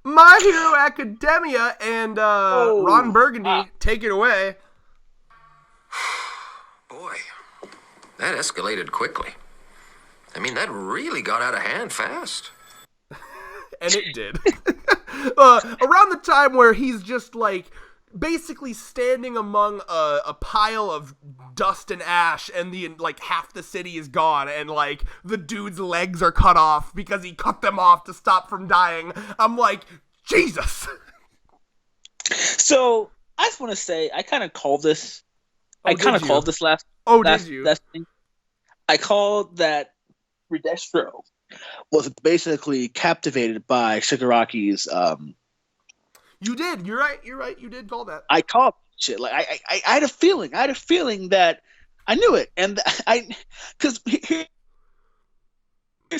My Hero Academia, and Ron Burgundy, take it away. Boy, that escalated quickly. I mean, that really got out of hand fast. And it did. Around the time where he's just like basically standing among a pile of dust and ash, and like half the city is gone, and like the dude's legs are cut off because he cut them off to stop from dying. I'm like, Jesus. So I just want to say I kind of called this. Called this last. Did you? Last thing. I called that Destro was basically captivated by Shigaraki's. You did. You're right. You did call that. I called shit. Like I had a feeling. I had a feeling that I knew it, and because here's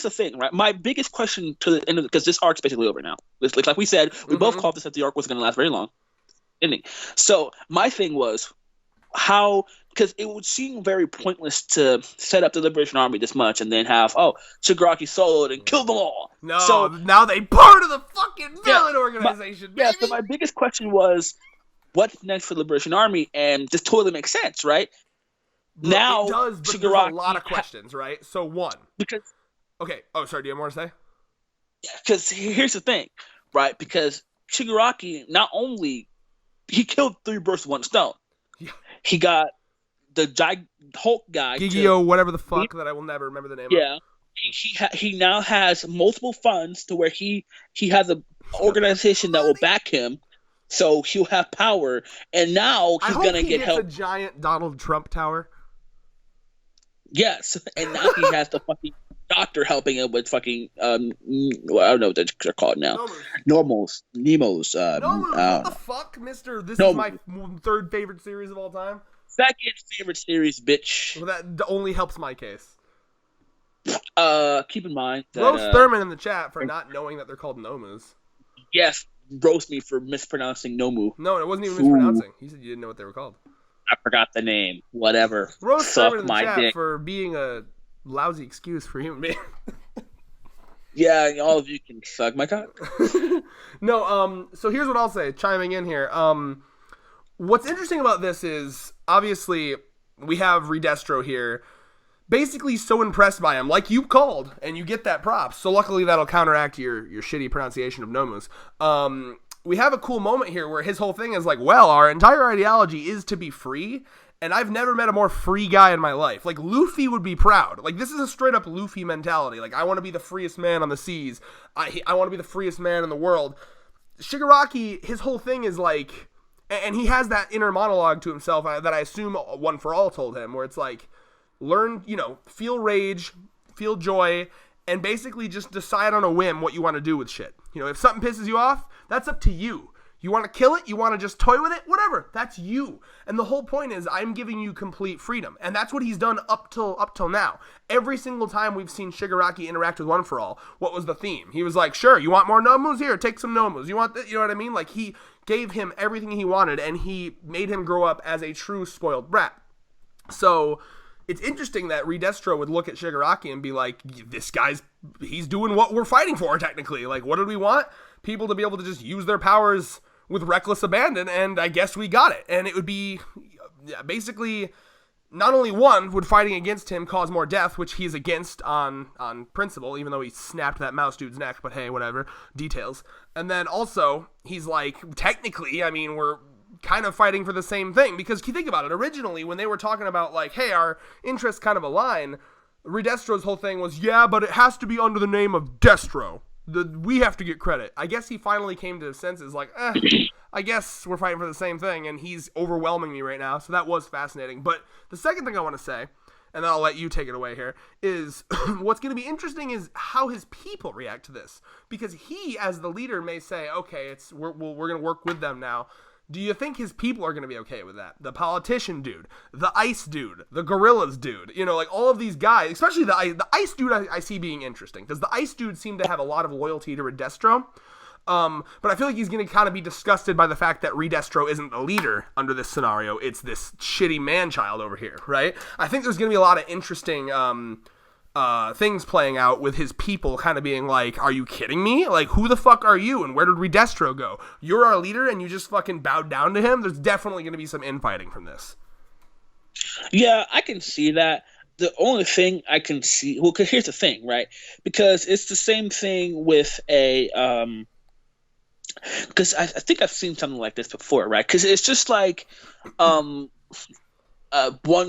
the thing, right? My biggest question to the end of because this arc's basically over now. Like we said, we both called this that the arc wasn't going to last very long. Ending. So my thing was how. Because it would seem very pointless to set up the Liberation Army this much and then have, Shigaraki soloed and killed them all. No, so now they part of the fucking villain organization, baby. Yeah, so my biggest question was, what's next for the Liberation Army? And this totally makes sense, right? Well, now, it does, but there's a lot of questions, right? So one. Because... Okay. Oh, sorry, do you have more to say? Yeah, because here's the thing, right? Because Shigaraki, not only... He killed 3 birds with 1 stone. Yeah. He got... the Hulk guy, Gigio, whatever the fuck, that I will never remember the name of. Yeah, he now has multiple funds to where he has an organization that will back him, so he'll have power. And now he's gonna get help. A giant Donald Trump tower. Yes, and now he has the fucking doctor helping him with fucking I don't know what they're called now. Nemos. What the fuck, Mister? This is my 3rd favorite series of all time. 2nd favorite series, bitch. Well, that only helps my case. Keep in mind that... Roast Thurman in the chat for not knowing that they're called Nomus. Yes, roast me for mispronouncing Nomu. No, it wasn't even mispronouncing. He said you didn't know what they were called. I forgot the name. Whatever. Roast Thurman in the chat for being a lousy excuse for human being. Yeah, all of you can suck my cock. No, so here's what I'll say, chiming in here. What's interesting about this is, obviously, we have Destro here, basically so impressed by him, like you called, and you get that props. So luckily that'll counteract your shitty pronunciation of Nomus. We have a cool moment here where his whole thing is like, well, our entire ideology is to be free, and I've never met a more free guy in my life. Like, Luffy would be proud. Like, this is a straight-up Luffy mentality. Like, I want to be the freest man on the seas. I want to be the freest man in the world. Shigaraki, his whole thing is like... And he has that inner monologue to himself that I assume One for All told him, where it's like, learn, feel rage, feel joy, and basically just decide on a whim what you want to do with shit. If something pisses you off, that's up to you. You want to kill it? You want to just toy with it? Whatever. That's you. And the whole point is I'm giving you complete freedom. And that's what he's done up till now. Every single time we've seen Shigaraki interact with One for All, what was the theme? He was like, sure, you want more Nomus? Here, take some Nomus. You want this? You know what I mean? Like, he gave him everything he wanted, and he made him grow up as a true spoiled brat. So it's interesting that Destro would look at Shigaraki and be like, this he's doing what we're fighting for, technically. Like, what did we want? People to be able to just use their powers with reckless abandon, and I guess we got it. And it would be basically not only one would fighting against him cause more death, which he's against on principle, even though he snapped that mouse dude's neck, but hey, whatever, details. And then also, he's like, technically, I mean, we're kind of fighting for the same thing, because if you think about it, originally, when they were talking about, like, hey, our interests kind of align, Destro's whole thing was, yeah, but it has to be under the name of Destro. We have to get credit. I guess he finally came to his senses, like, I guess we're fighting for the same thing, and he's overwhelming me right now, so that was fascinating. But the second thing I want to say, and then I'll let you take it away here, is what's going to be interesting is how his people react to this. Because he, as the leader, may say, okay, we're going to work with them now. Do you think his people are going to be okay with that? The politician dude, the ice dude, the gorillas dude, like all of these guys, especially the ice dude I see being interesting, because the ice dude seemed to have a lot of loyalty to Destro. But I feel like he's going to kind of be disgusted by the fact that Destro isn't the leader under this scenario. It's this shitty man-child over here, right? I think there's going to be a lot of interesting things playing out with his people kind of being like, are you kidding me? Like, who the fuck are you? And where did Destro go? You're our leader and you just fucking bowed down to him? There's definitely going to be some infighting from this. Yeah, I can see that. The only thing I can see, well, cause here's the thing, right? Because it's the same thing with because I think I've seen something like this before, right? Because it's just like one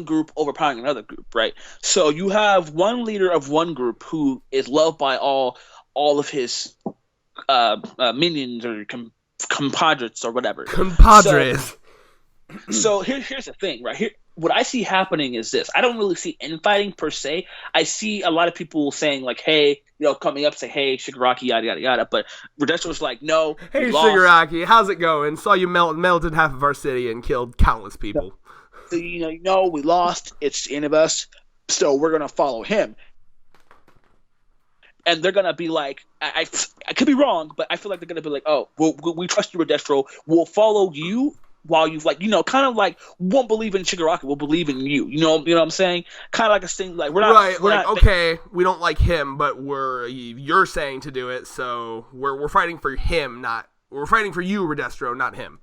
group overpowering another group, right? So you have one leader of one group who is loved by all of his minions or compadres or whatever. Compadres. So here's the thing, right? Here, what I see happening is this. I don't really see infighting per se. I see a lot of people saying like, hey, coming up, say, hey, Shigaraki, yada, yada, yada. But Redestro's like, no. Hey, Shigaraki, how's it going? Saw you melted half of our city and killed countless people. So, we lost. It's the end of us. So we're going to follow him. And they're going to be like, I could be wrong, but I feel like they're going to be like, oh, we trust you, Destro. We'll follow you while you've kind of like won't believe in Shigaraki. We'll believe in you. You know what I'm saying? Kind of like a thing like we're not right. We're like not, okay, we don't like him, but you're saying to do it, so we're fighting for him, we're fighting for you, Redestro, not him.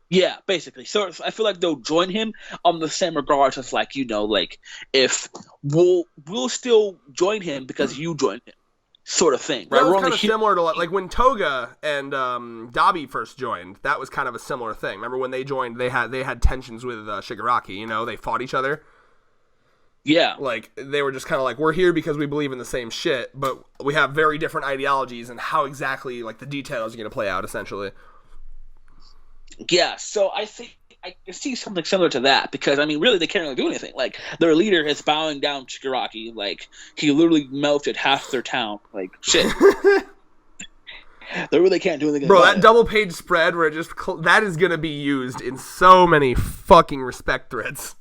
Yeah, basically. So I feel like they'll join him on the same regards as like if we'll still join him because you joined him. Sort of thing, right? That was kind of similar to like when Toga and Dabi first joined. That was kind of a similar thing. Remember when they joined? They had tensions with Shigaraki. They fought each other. Yeah, like they were just kind of like, we're here because we believe in the same shit, but we have very different ideologies and how exactly like the details are going to play out. Essentially. Yeah. So I think I see something similar to that because really they can't really do anything. Like their leader is bowing down to Shigaraki. Like he literally melted half their town. Like shit. They really can't do anything. Bro, that double page spread where that is gonna be used in so many fucking respect threads.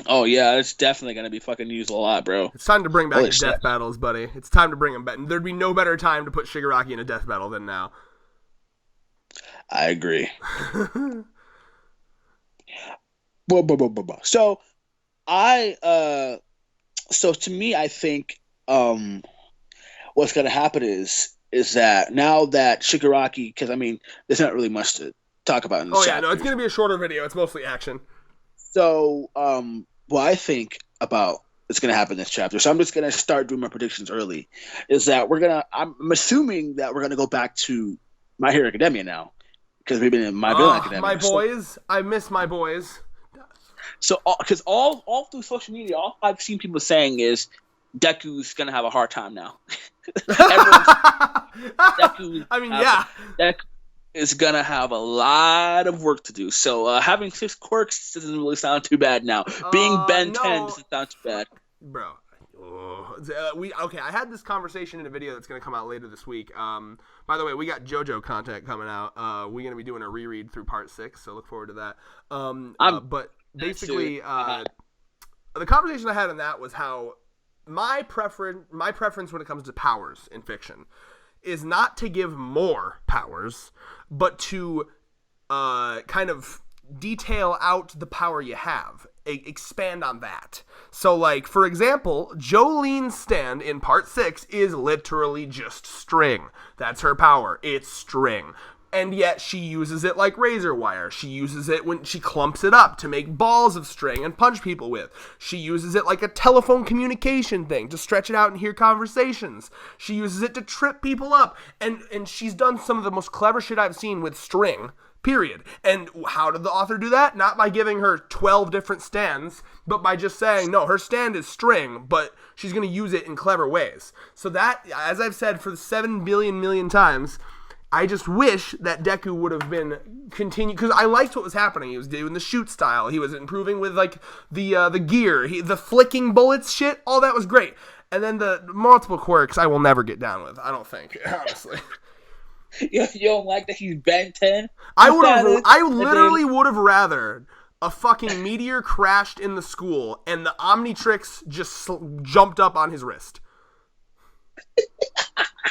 Oh yeah, it's definitely gonna be fucking used a lot, bro. It's time to bring back the death battles, buddy. It's time to bring them back. There'd be no better time to put Shigaraki in a death battle than now. I agree. So so to me, I think what's going to happen is that now that Shigaraki, because there's not really much to talk about in this chapter. No, it's going to be a shorter video. It's mostly action. So what I think about what's going to happen in this chapter, so I'm just going to start doing my predictions early, is that I'm assuming that we're going to go back to My Hero Academia now. Because we've been in My Villain Academia. My boys. I miss my boys. So, because all through social media, all I've seen people saying is Deku's going to have a hard time now. Deku is going to have a lot of work to do. So, having 6 quirks doesn't really sound too bad now. Being Ben 10 doesn't sound too bad. Bro. I had this conversation in a video that's going to come out later this week. By the way, we got JoJo content coming out. We're going to be doing a reread through part 6, so look forward to that. But basically, the conversation I had on that was how my preference when it comes to powers in fiction is not to give more powers, but to kind of detail out the power you have. Expand on that. So, like, for example, Jolene's stand in part 6 is literally just string. That's her power. It's string. And yet she uses it like razor wire. She uses it when she clumps it up to make balls of string and punch people with. She uses it like a telephone communication thing to stretch it out and hear conversations. She uses it to trip people up. And she's done some of the most clever shit I've seen with string. Period. And how did the author do that? Not by giving her 12 different stands, but by just saying, no, her stand is string, but she's going to use it in clever ways. So that, as I've said for the 7 billion million times, I just wish that Deku would have been continued, because I liked what was happening. He was doing the shoot style. He was improving with like the gear, the flicking bullets shit. All that was great. And then the multiple quirks I will never get down with, I don't think, honestly. You don't like that he's Ben 10? I literally would have rather a fucking meteor crashed in the school and the Omnitrix just jumped up on his wrist.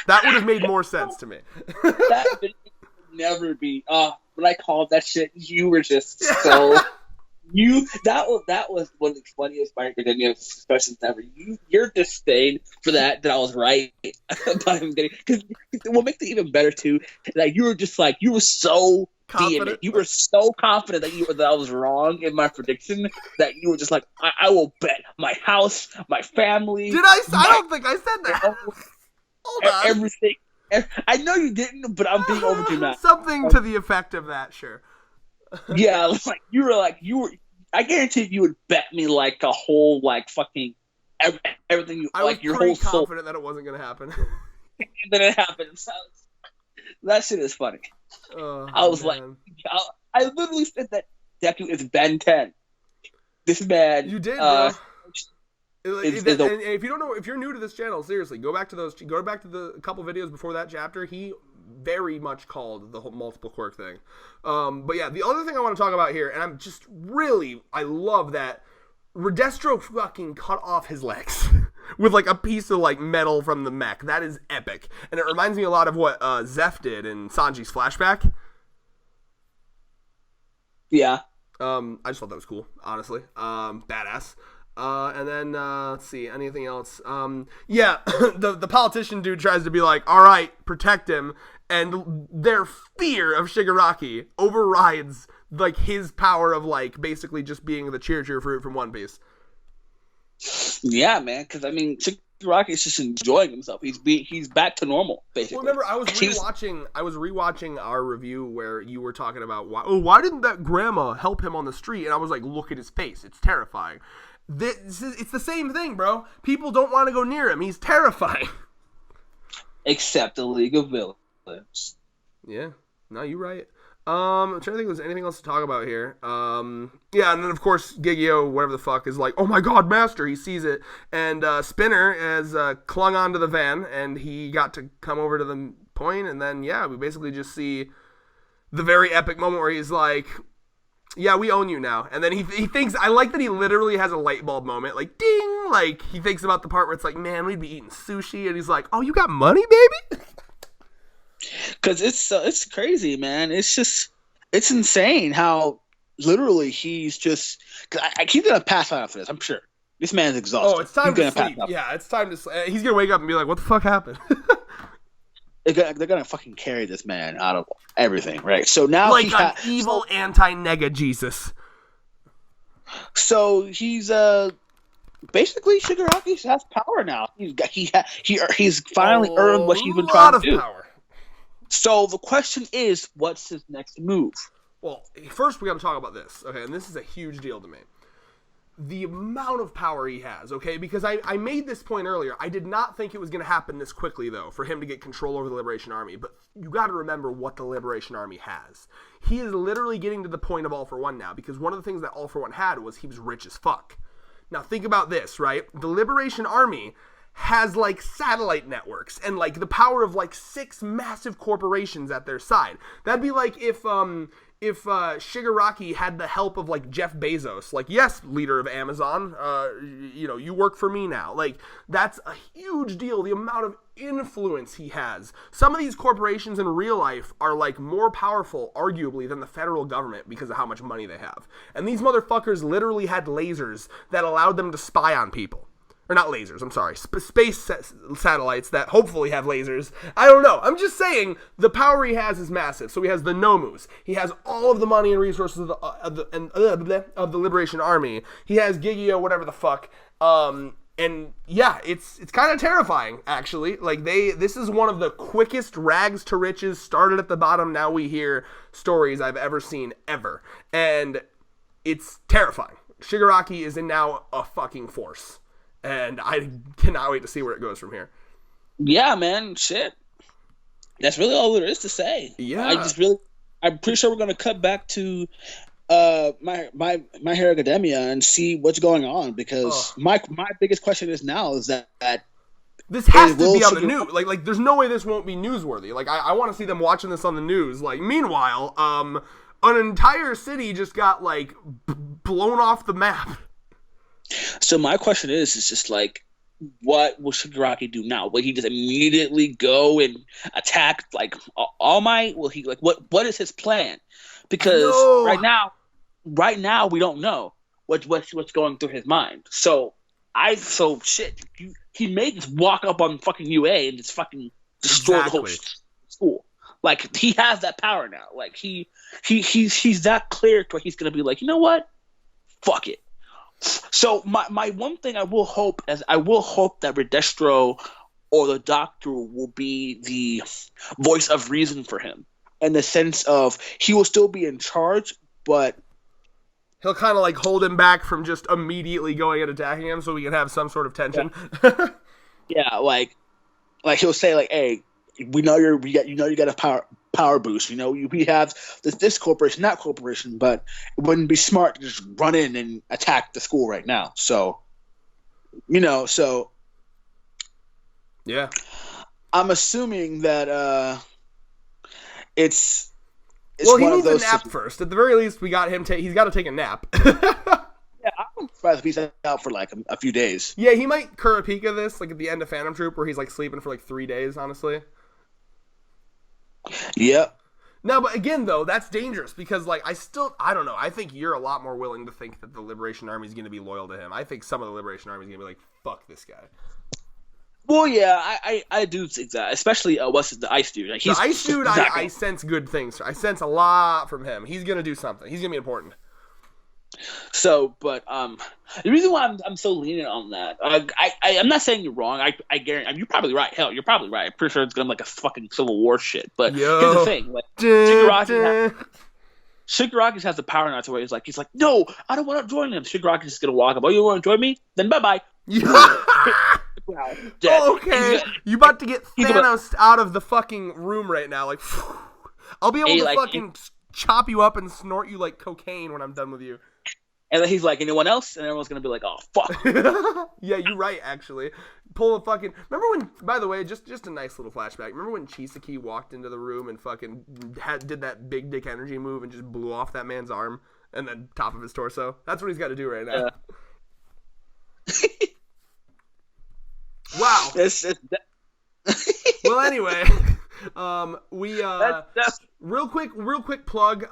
That would have made more sense to me. That would never be. When I called that shit, you were just so That was one of the funniest My Hero Academia discussions ever. Your disdain for that I was right about him getting, because what makes it even better too, that you were just like, you were so Confident? vehement, you were so confident that I was wrong in my prediction, that you were just like, I will bet my house, my family. Did I? I don't think I said that. Hold on. Everything. I know you didn't, but I'm being over dramatic. Something to the effect of that, sure. Yeah, like you were. I guarantee you would bet me like a whole like fucking everything. You I like was your pretty whole soul. confident that it wasn't gonna happen. And then it happened. So, that shit is funny. Oh, I was man. like, I literally said that Deku is Ben 10. This man. You did, bro. And is if you don't know, if you're new to this channel, seriously, go back to the couple videos before that chapter. He very much called the whole multiple quirk thing. But yeah, the other thing I want to talk about here, and I love that Destro fucking cut off his legs with like a piece of like metal from the mech. That is epic, and it reminds me a lot of what Zeph did in Sanji's flashback. Yeah. I just thought that was cool, honestly. Badass. And then let's see, anything else? Yeah, the politician dude tries to be like, all right, protect him, and their fear of Shigaraki overrides like his power of like basically just being the cheer fruit from One Piece. Yeah, man. Because I mean, Shigaraki is just enjoying himself. He's back to normal, basically. Well, remember, I was rewatching our review where you were talking about why didn't that grandma help him on the street? And I was like, look at his face, it's terrifying. It's the same thing, bro. People don't want to go near him. He's terrifying. Except the League of Villains. Yeah. No, you're right. I'm trying to think if there's anything else to talk about here. Yeah, and then of course Gigio, whatever the fuck, is like, oh my god, Master! He sees it, and Spinner has clung onto the van, and he got to come over to the point, and then yeah, we basically just see the very epic moment where he's like, yeah, we own you now. And then he thinks, I like that he literally has a light bulb moment, like, ding, like, he thinks about the part where it's like, man, we'd be eating sushi, and he's like, oh, you got money, baby? Because it's crazy, man. It's insane how literally he's just, because he's going to pass out after this, I'm sure. This man's exhausted. Oh, it's time to sleep. Yeah, it's time to sleep. He's going to wake up and be like, what the fuck happened? They're gonna fucking carry this man out of everything, right? So now like an evil anti-nega Jesus. So he's basically Shigaraki has power now. He's finally earned what he's been trying to do. Power. So the question is, what's his next move? Well, first we got to talk about this, okay? And this is a huge deal to me. The amount of power he has, okay? Because I made this point earlier. I did not think it was going to happen this quickly, though, for him to get control over the Liberation Army. But you got to remember what the Liberation Army has. He is literally getting to the point of All for One now, because one of the things that All for One had was he was rich as fuck. Now, think about this, right? The Liberation Army has, like, satellite networks and, like, the power of, like, 6 massive corporations at their side. That'd be like if Shigaraki had the help of like Jeff Bezos, like, yes, leader of Amazon, you work for me now. Like, that's a huge deal, the amount of influence he has. Some of these corporations in real life are like more powerful, arguably, than the federal government because of how much money they have. And these motherfuckers literally had lasers that allowed them to spy on people. Or not lasers, I'm sorry. Space satellites that hopefully have lasers. I don't know. I'm just saying the power he has is massive. So he has the Nomus. He has all of the money and resources of the Liberation Army. He has Gigio, whatever the fuck. And yeah, it's kind of terrifying, actually. Like, this is one of the quickest rags to riches, started at the bottom, now we hear stories I've ever seen, ever. And it's terrifying. Shigaraki is now a fucking force. And I cannot wait to see where it goes from here. Yeah, man, shit. That's really all there is to say. Yeah. I'm pretty sure we're gonna cut back to my Hero Academia and see what's going on, because my biggest question is that this has to be on the news. Like there's no way this won't be newsworthy. Like I want to see them watching this on the news. Like, meanwhile, an entire city just got like blown off the map. So my question is just like, what will Shigaraki do now? Will he just immediately go and attack like All Might? Will he, like, what is his plan? Because right now right now we don't know what's going through his mind. So shit. He may just walk up on fucking UA and just fucking destroy the whole school. Like, he has that power now. Like, he's that clear to where he's gonna be like, you know what? Fuck it. So my one thing I will hope that Redestro or the Doctor will be the voice of reason for him, in the sense of he will still be in charge, but he'll kind of like hold him back from just immediately going and attacking him, so we can have some sort of tension. Yeah, like he'll say like, "Hey, we know you got a power boost. You know, we have this corporation, that corporation, but it wouldn't be smart to just run in and attack the school right now." So, yeah, I'm assuming that it's well, he one needs of those a nap first. At the very least, we got him. He's got to take a nap. Yeah, I'm surprised if he's out for like a few days. Yeah, he might Kurapika this, like at the end of Phantom Troop, where he's like sleeping for like 3 days, honestly. Yep. No, but again, though, that's dangerous because, like, I don't know. I think you're a lot more willing to think that the Liberation Army is going to be loyal to him. I think some of the Liberation Army is going to be like, fuck this guy. Well, yeah, I do think that, especially what's the Ice Dude. Like, The Ice Dude, I sense good things. I sense a lot from him. He's going to do something. He's going to be important. So, but the reason why I'm so lenient on that, I'm not saying you're wrong. I guarantee you're probably right. Hell, you're probably right. I'm pretty sure it's gonna be like a fucking Civil War shit. But here's the thing: like, Shigaraki has the power now to where he's like, no, I don't want to join him. Shigaraki's just gonna walk up. Oh, you want to join me? Then bye bye. Oh, okay, you about to get Thanos out of the fucking room right now? Like, I'll be able to fucking chop you up and snort you like cocaine when I'm done with you. And then he's like, anyone else? And everyone's going to be like, oh, fuck. Yeah, you're right, actually. Pull a fucking... Remember when... By the way, just a nice little flashback. Remember when Chisaki walked into the room and fucking did that big dick energy move and just blew off that man's arm and then top of his torso? That's what he's got to do right now. Wow. Well, anyway... real quick plug.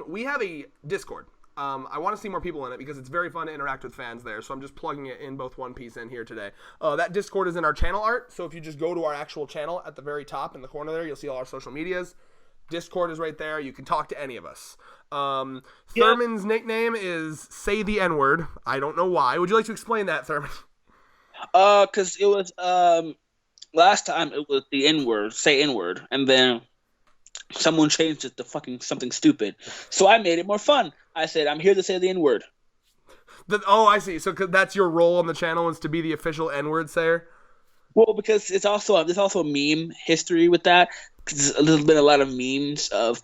We have a Discord. I want to see more people in it because it's very fun to interact with fans there. So I'm just plugging it in both One Piece and here today. That Discord is in our channel art. So if you just go to our actual channel at the very top in the corner there, you'll see all our social medias. Discord is right there. You can talk to any of us. Thurman's nickname is Say the N-Word. I don't know why. Would you like to explain that, Thurman? Because it was last time it was the N-word, say N-word, and then someone changed it to fucking something stupid. So I made it more fun. I said, I'm here to say the N-word. Oh, I see. So that's your role on the channel, is to be the official N-word sayer? Well, because there's also a meme history with that. There's been a lot of memes of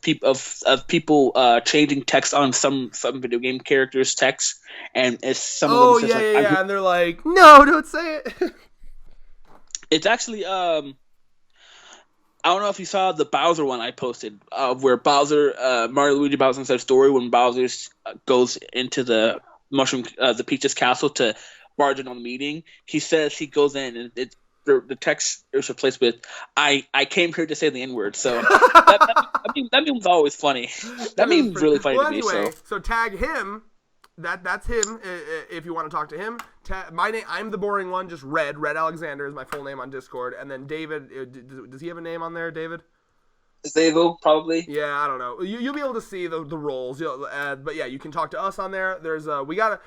people changing text on some video game characters' text, and it's some of them. Yeah, and they're like, no, don't say it. It's actually I don't know if you saw the Bowser one I posted, where Mario Luigi Bowser said story when Bowser goes into the the Peach's castle to barge in on the meeting. He says he goes in and the text is replaced with "I came here to say the N-word." So that meme's always funny. That meme's really funny to me. So tag him. That's him. If you want to talk to him, my name. I'm the boring one. Just Red Alexander is my full name on Discord. And then David. Does he have a name on there, David? Zavo, probably. Yeah, I don't know. You'll be able to see the roles. But yeah, you can talk to us on there. There's we got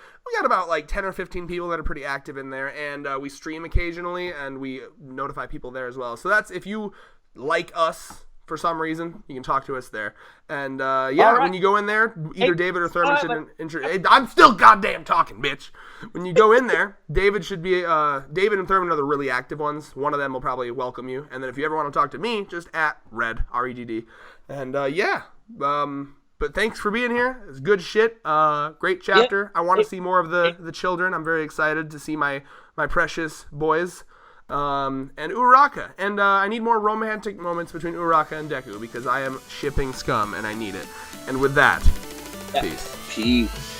about like 10 or 15 people that are pretty active in there, and we stream occasionally, and we notify people there as well. So that's if you like us. For some reason, you can talk to us there. And, when you go in there, either David or Thurman should... I'm still goddamn talking, bitch. When you go in there, David should be... David and Thurman are the really active ones. One of them will probably welcome you. And then if you ever want to talk to me, just at Red, R-E-D-D. And, but thanks for being here. It's good shit. Great chapter. I want to see more of the children. I'm very excited to see my precious boys. And Uraraka. And I need more romantic moments between Uraraka and Deku because I am shipping scum and I need it. And with that, peace.